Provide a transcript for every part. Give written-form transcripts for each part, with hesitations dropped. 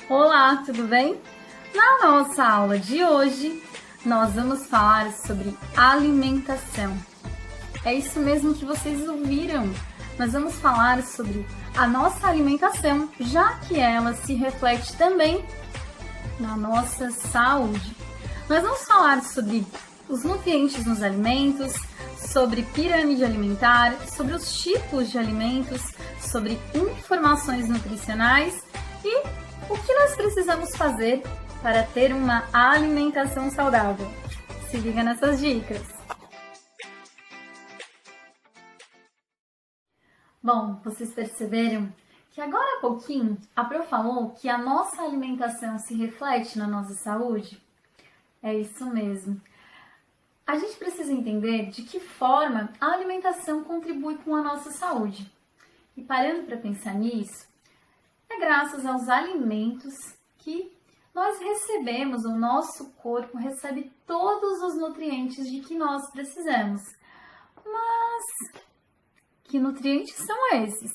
Olá, tudo bem? Na nossa aula de hoje, nós vamos falar sobre alimentação. É isso mesmo que vocês ouviram. Nós vamos falar sobre a nossa alimentação, já que ela se reflete também na nossa saúde. Nós vamos falar sobre os nutrientes nos alimentos, sobre pirâmide alimentar, sobre os tipos de alimentos, sobre informações nutricionais e o que nós precisamos fazer para ter uma alimentação saudável. Se liga nessas dicas! Bom, vocês perceberam que agora há pouquinho a Pro falou que a nossa alimentação se reflete na nossa saúde? É isso mesmo. A gente precisa entender de que forma a alimentação contribui com a nossa saúde. E parando para pensar nisso, é graças aos alimentos que nós recebemos, o nosso corpo recebe todos os nutrientes de que nós precisamos. Mas que nutrientes são esses?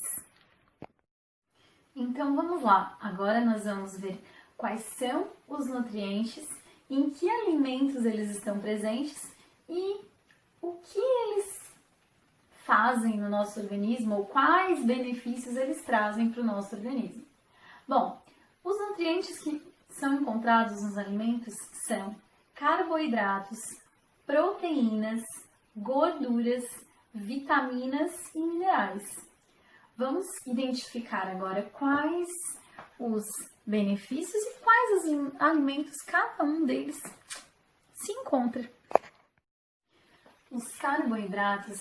Então vamos lá, agora nós vamos ver quais são os nutrientes, em que alimentos eles estão presentes e o que eles fazem no nosso organismo ou quais benefícios eles trazem para o nosso organismo. Bom, os nutrientes que são encontrados nos alimentos são carboidratos, proteínas, gorduras, vitaminas e minerais. Vamos identificar agora quais os benefícios e quais os alimentos cada um deles se encontra. Os carboidratos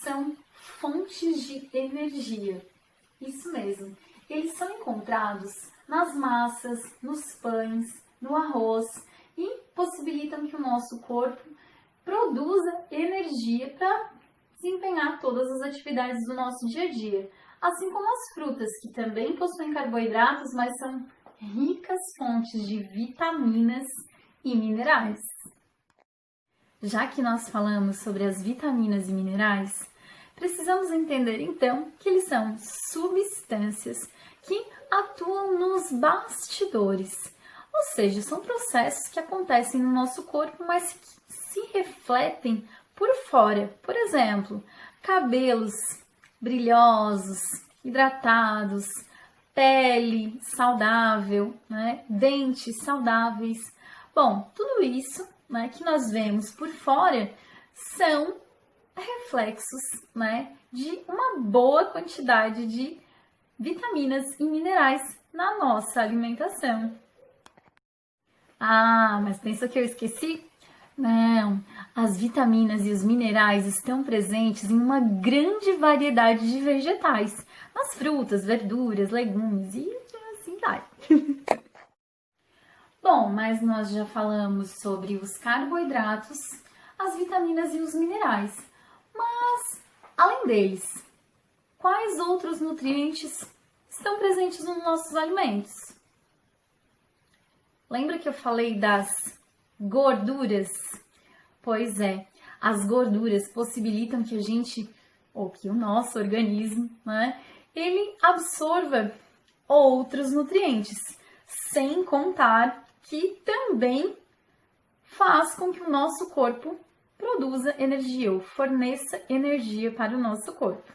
são fontes de energia. Isso mesmo. Eles são encontrados nas massas, nos pães, no arroz e possibilitam que o nosso corpo produza energia para desempenhar todas as atividades do nosso dia a dia. Assim como as frutas, que também possuem carboidratos, mas são ricas fontes de vitaminas e minerais. Já que nós falamos sobre as vitaminas e minerais, precisamos entender então que eles são substâncias que atuam nos bastidores, ou seja, são processos que acontecem no nosso corpo, mas que se refletem por fora. Por exemplo, cabelos brilhosos, hidratados, pele saudável, dentes saudáveis. Bom, tudo isso que nós vemos por fora são reflexos de uma boa quantidade de vitaminas e minerais na nossa alimentação. Ah, mas pensa que eu esqueci? Não, as vitaminas e os minerais estão presentes em uma grande variedade de vegetais, nas frutas, verduras, legumes e assim vai. Bom, mas nós já falamos sobre os carboidratos, as vitaminas e os minerais. Mas, além deles, quais outros nutrientes estão presentes nos nossos alimentos? Lembra que eu falei das gorduras? Pois é, as gorduras possibilitam que a gente, ou que o nosso organismo, ele absorva outros nutrientes, sem contar que também faz com que o nosso corpo produza energia ou forneça energia para o nosso corpo.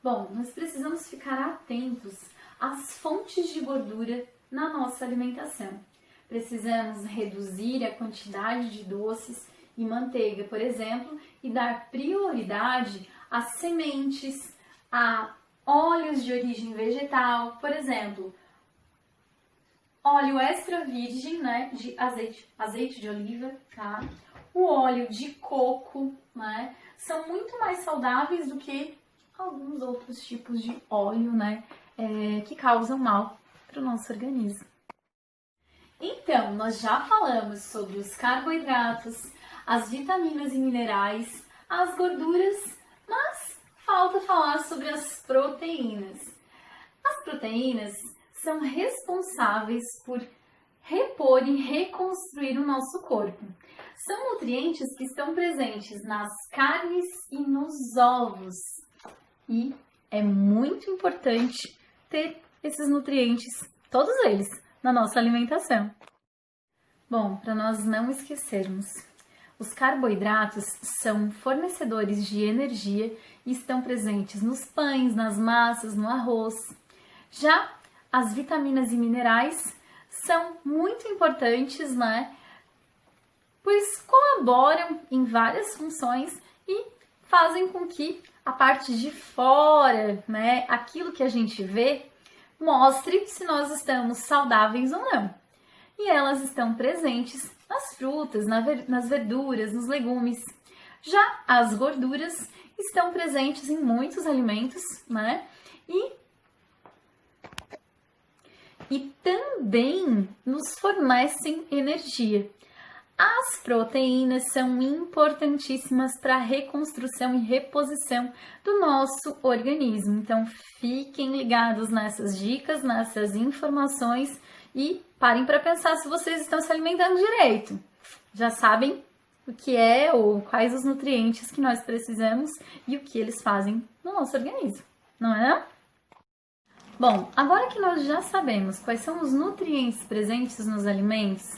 Bom, nós precisamos ficar atentos às fontes de gordura na nossa alimentação. Precisamos reduzir a quantidade de doces e manteiga, por exemplo, e dar prioridade a sementes, a óleos de origem vegetal, por exemplo, óleo extra virgem, de azeite de oliva, tá? O óleo de coco, são muito mais saudáveis do que alguns outros tipos de óleo, que causam mal para o nosso organismo. Então, nós já falamos sobre os carboidratos, as vitaminas e minerais, as gorduras, mas falta falar sobre as proteínas. As proteínas são responsáveis por repor e reconstruir o nosso corpo. São nutrientes que estão presentes nas carnes e nos ovos. E é muito importante ter esses nutrientes, todos eles, na nossa alimentação. Bom, para nós não esquecermos, os carboidratos são fornecedores de energia e estão presentes nos pães, nas massas, no arroz. Já as vitaminas e minerais são muito importantes, né? Pois colaboram em várias funções e fazem com que a parte de fora, né, aquilo que a gente vê, mostre se nós estamos saudáveis ou não. E elas estão presentes nas frutas, nas verduras, nos legumes. Já as gorduras estão presentes em muitos alimentos, né? E também nos fornecem energia. As proteínas são importantíssimas para a reconstrução e reposição do nosso organismo. Então, fiquem ligados nessas dicas, nessas informações e parem para pensar se vocês estão se alimentando direito. Já sabem o que é ou quais os nutrientes que nós precisamos e o que eles fazem no nosso organismo, não é não? Bom, agora que nós já sabemos quais são os nutrientes presentes nos alimentos,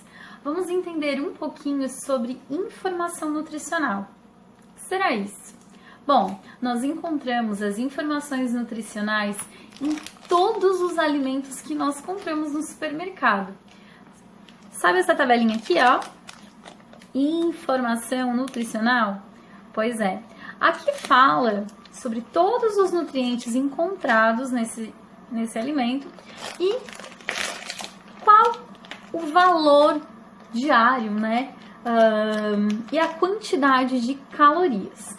vamos entender um pouquinho sobre informação nutricional. O que será isso? Bom, nós encontramos as informações nutricionais em todos os alimentos que nós compramos no supermercado. Sabe essa tabelinha aqui, ó? Informação nutricional? Pois é. Aqui fala sobre todos os nutrientes encontrados nesse alimento e qual o valor diário, né? E a quantidade de calorias.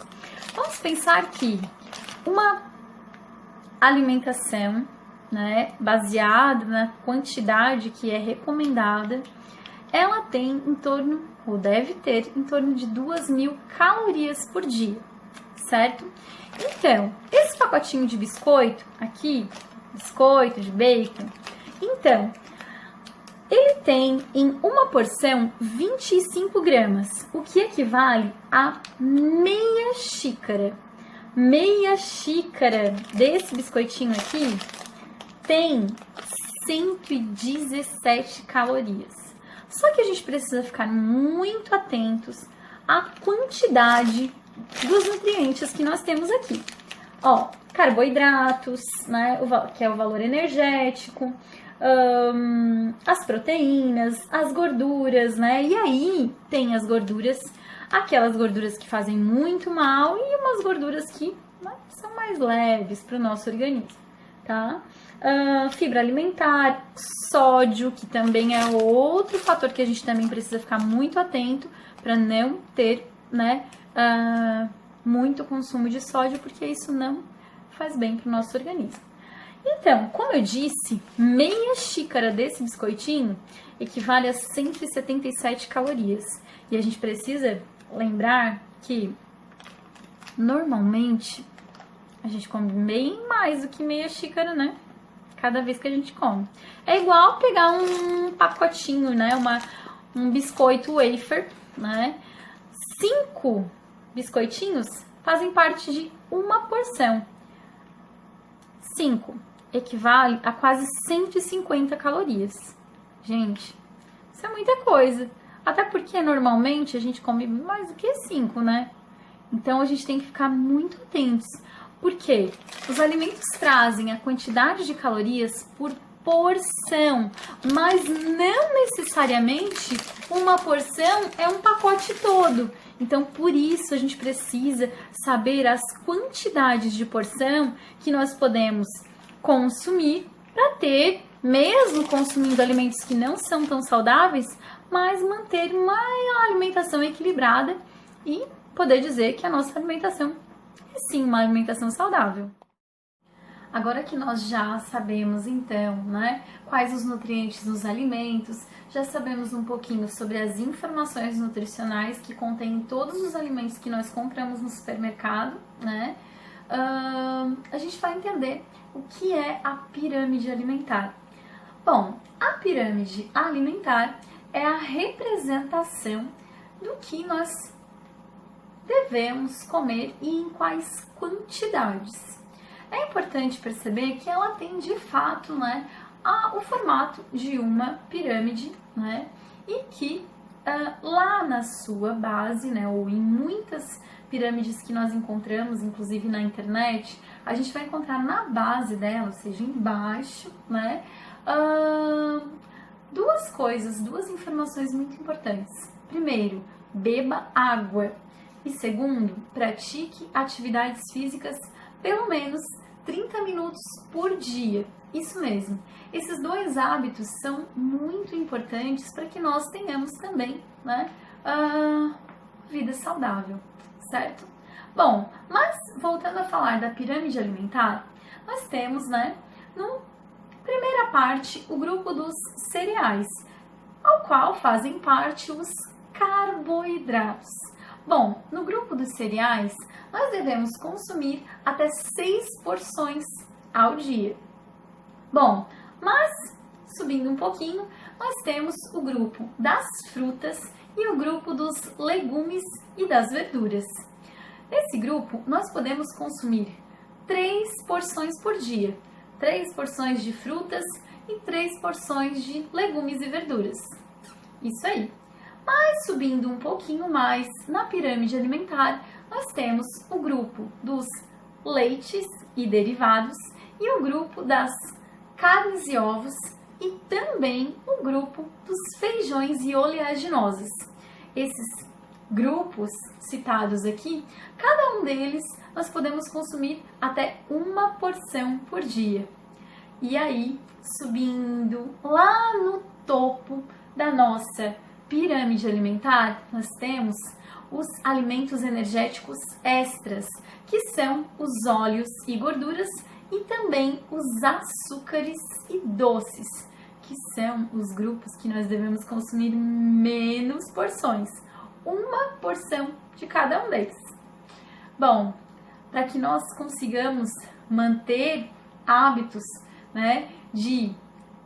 Vamos pensar que uma alimentação, né, baseada na quantidade que é recomendada, ela tem em torno, ou deve ter, em torno de 2.000 calorias por dia, certo? Então, esse pacotinho de biscoito aqui, biscoito de bacon, então, ele tem em uma porção 25 gramas, o que equivale a meia xícara. Meia xícara desse biscoitinho aqui tem 117 calorias. Só que a gente precisa ficar muito atentos à quantidade dos nutrientes que nós temos aqui. Ó, carboidratos, né, que é o valor energético, as proteínas, as gorduras, né? E aí tem as gorduras, aquelas gorduras que fazem muito mal e umas gorduras que, né, são mais leves para o nosso organismo, tá? Fibra alimentar, sódio, que também é outro fator que a gente também precisa ficar muito atento para não ter, né, muito consumo de sódio, porque isso não faz bem para o nosso organismo. Então, como eu disse, meia xícara desse biscoitinho equivale a 177 calorias. E a gente precisa lembrar que, normalmente, a gente come bem mais do que meia xícara, né? Cada vez que a gente come. É igual pegar um pacotinho, né? Um biscoito wafer, né? 5 biscoitinhos fazem parte de uma porção. 5 equivale a quase 150 calorias. Gente, isso é muita coisa. Até porque, normalmente, a gente come mais do que 5, né? Então, a gente tem que ficar muito atentos. Porque os alimentos trazem a quantidade de calorias por porção, mas não necessariamente uma porção é um pacote todo. Então, por isso, a gente precisa saber as quantidades de porção que nós podemos consumir para ter, mesmo consumindo alimentos que não são tão saudáveis, mas manter uma alimentação equilibrada e poder dizer que a nossa alimentação é sim uma alimentação saudável. Agora que nós já sabemos, então, né, quais os nutrientes nos alimentos, já sabemos um pouquinho sobre as informações nutricionais que contêm todos os alimentos que nós compramos no supermercado, né, a gente vai entender o que é a pirâmide alimentar. Bom, a pirâmide alimentar é a representação do que nós devemos comer e em quais quantidades. é importante perceber que ela tem de fato, né, o formato de uma pirâmide, né, e que lá na sua base, né, ou em muitas pirâmides que nós encontramos, inclusive na internet, a gente vai encontrar na base dela, ou seja, embaixo, né, duas informações muito importantes. Primeiro, beba água. E segundo, pratique atividades físicas pelo menos 30 minutos por dia. Isso mesmo. Esses dois hábitos são muito importantes para que nós tenhamos também, né, vida saudável, certo? Bom, mas voltando a falar da pirâmide alimentar, nós temos, né, no primeira parte, o grupo dos cereais, ao qual fazem parte os carboidratos. Bom, no grupo dos cereais, nós devemos consumir até 6 porções ao dia. Bom, mas subindo um pouquinho, nós temos o grupo das frutas e o grupo dos legumes e das verduras. Nesse grupo, nós podemos consumir 3 porções por dia. 3 porções de frutas e 3 porções de legumes e verduras. Isso aí. Mas subindo um pouquinho mais na pirâmide alimentar, nós temos o grupo dos leites e derivados e o grupo das carnes e ovos e também o grupo dos feijões e oleaginosas. Esses grupos citados aqui, cada um deles nós podemos consumir até 1 porção por dia. E aí, subindo lá no topo da nossa pirâmide alimentar, nós temos os alimentos energéticos extras, que são os óleos e gorduras, e também os açúcares e doces, que são os grupos que nós devemos consumir menos porções, 1 porção de cada um deles. Bom, para que nós consigamos manter hábitos, né, de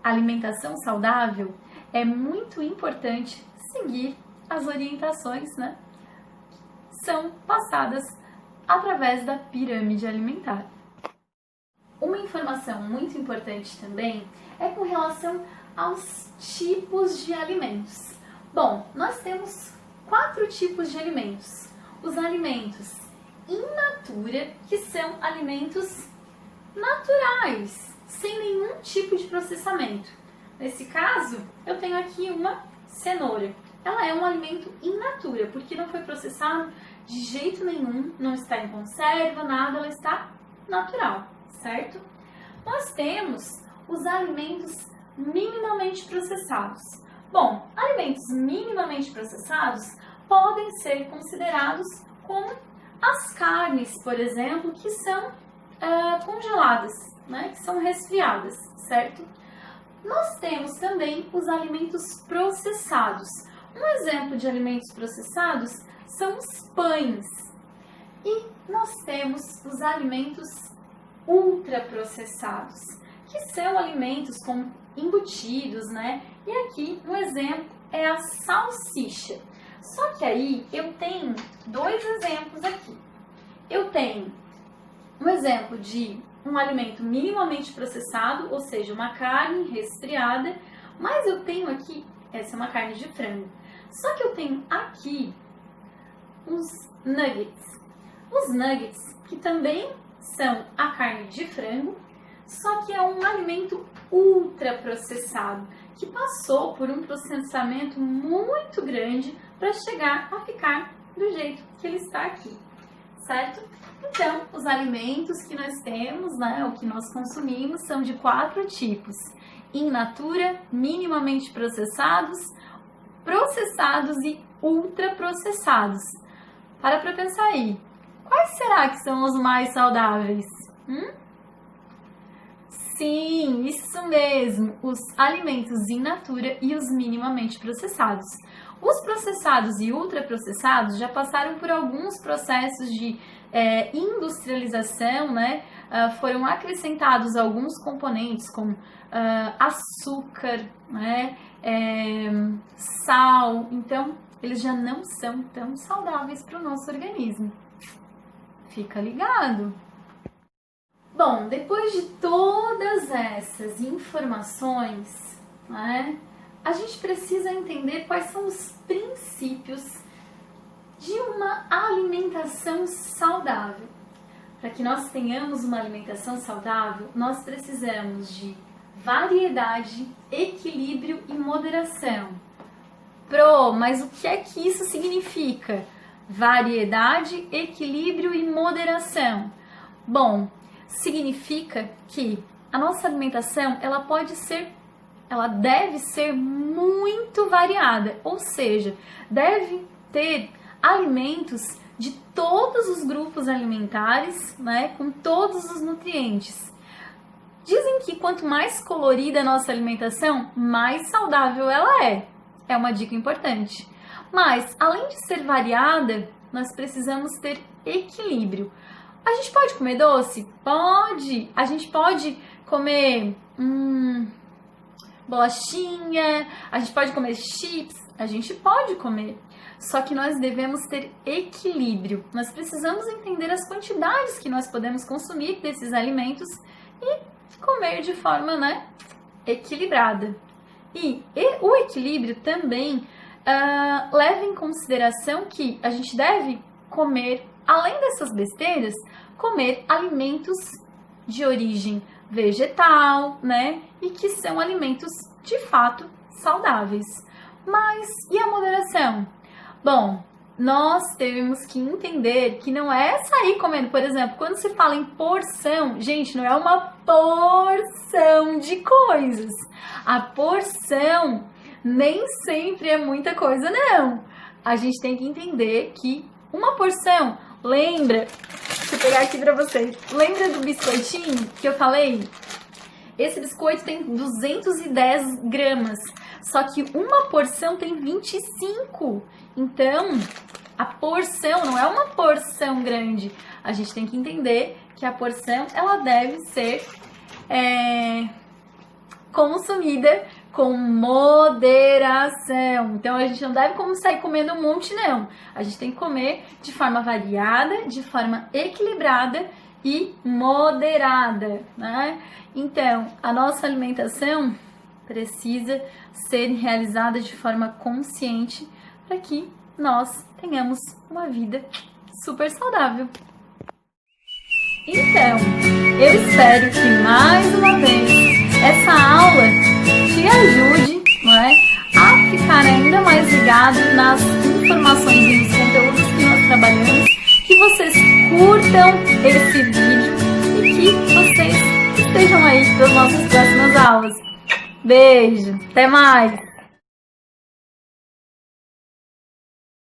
alimentação saudável, é muito importante seguir as orientações, né, que são passadas através da pirâmide alimentar. Uma informação muito importante também é com relação aos tipos de alimentos. Bom, nós temos 4 tipos de alimentos. Os alimentos in natura, que são alimentos naturais, sem nenhum tipo de processamento. Nesse caso, eu tenho aqui uma cenoura. Ela é um alimento in natura, porque não foi processado de jeito nenhum, não está em conserva, nada, ela está natural, certo? Nós temos os alimentos minimamente processados. Bom, alimentos minimamente processados podem ser considerados como as carnes, por exemplo, que são congeladas, né, que são resfriadas, certo? Nós temos também os alimentos processados. Um exemplo de alimentos processados são os pães. E nós temos os alimentos ultraprocessados, que são alimentos como embutidos, né? E aqui um exemplo é a salsicha. Só que aí eu tenho 2 exemplos aqui. Eu tenho um exemplo de um alimento minimamente processado, ou seja, uma carne resfriada, mas eu tenho aqui, essa é uma carne de frango. Só que eu tenho aqui os nuggets. Os nuggets, que também são a carne de frango, só que é um alimento ultraprocessado, que passou por um processamento muito grande para chegar a ficar do jeito que ele está aqui, certo? Então, os alimentos que nós temos, né, o que nós consumimos, são de 4 tipos: in natura, minimamente processados, processados e ultraprocessados. Para pensar aí, quais será que são os mais saudáveis? Sim, isso mesmo, os alimentos in natura e os minimamente processados. Os processados e ultraprocessados já passaram por alguns processos de industrialização, né? Foram acrescentados alguns componentes como açúcar, né? Sal, então eles já não são tão saudáveis para o nosso organismo. Fica ligado! Bom, depois de todas essas informações, né, a gente precisa entender quais são os princípios de uma alimentação saudável. Para que nós tenhamos uma alimentação saudável, nós precisamos de variedade, equilíbrio e moderação. Mas o que é que isso significa? Variedade, equilíbrio e moderação. Bom, significa que a nossa alimentação, ela deve ser muito variada, ou seja, deve ter alimentos de todos os grupos alimentares, né, com todos os nutrientes. Dizem que quanto mais colorida a nossa alimentação, mais saudável ela é. É uma dica importante. Mas, além de ser variada, nós precisamos ter equilíbrio. A gente pode comer doce? Pode! A gente pode comer bolachinha, a gente pode comer chips, a gente pode comer. Só que nós devemos ter equilíbrio. Nós precisamos entender as quantidades que nós podemos consumir desses alimentos e comer de forma, equilibrada. E o equilíbrio também leva em consideração que a gente deve comer, além dessas besteiras, comer alimentos de origem vegetal, né? E que são alimentos de fato saudáveis. Mas e a moderação? Bom, nós temos que entender que não é sair comendo, por exemplo, quando se fala em porção, gente, não é uma porção de coisas. A porção nem sempre é muita coisa, não. A gente tem que entender que uma porção, lembra, deixa eu pegar aqui pra vocês, lembra do biscoitinho que eu falei? Esse biscoito tem 210 gramas, só que uma porção tem 25. Então, a porção não é uma porção grande. A gente tem que entender que a porção, ela deve ser consumida com moderação. Então, a gente não deve sair comendo um monte, não. A gente tem que comer de forma variada, de forma equilibrada e moderada, né? Então, a nossa alimentação precisa ser realizada de forma consciente para que nós tenhamos uma vida super saudável. Então, eu espero que mais uma vez essa aula te ajude, a ficar ainda mais ligado nas informações e nos conteúdos que nós trabalhamos, que vocês curtam esse vídeo e que vocês estejam aí para as nossas próximas aulas. Beijo, até mais!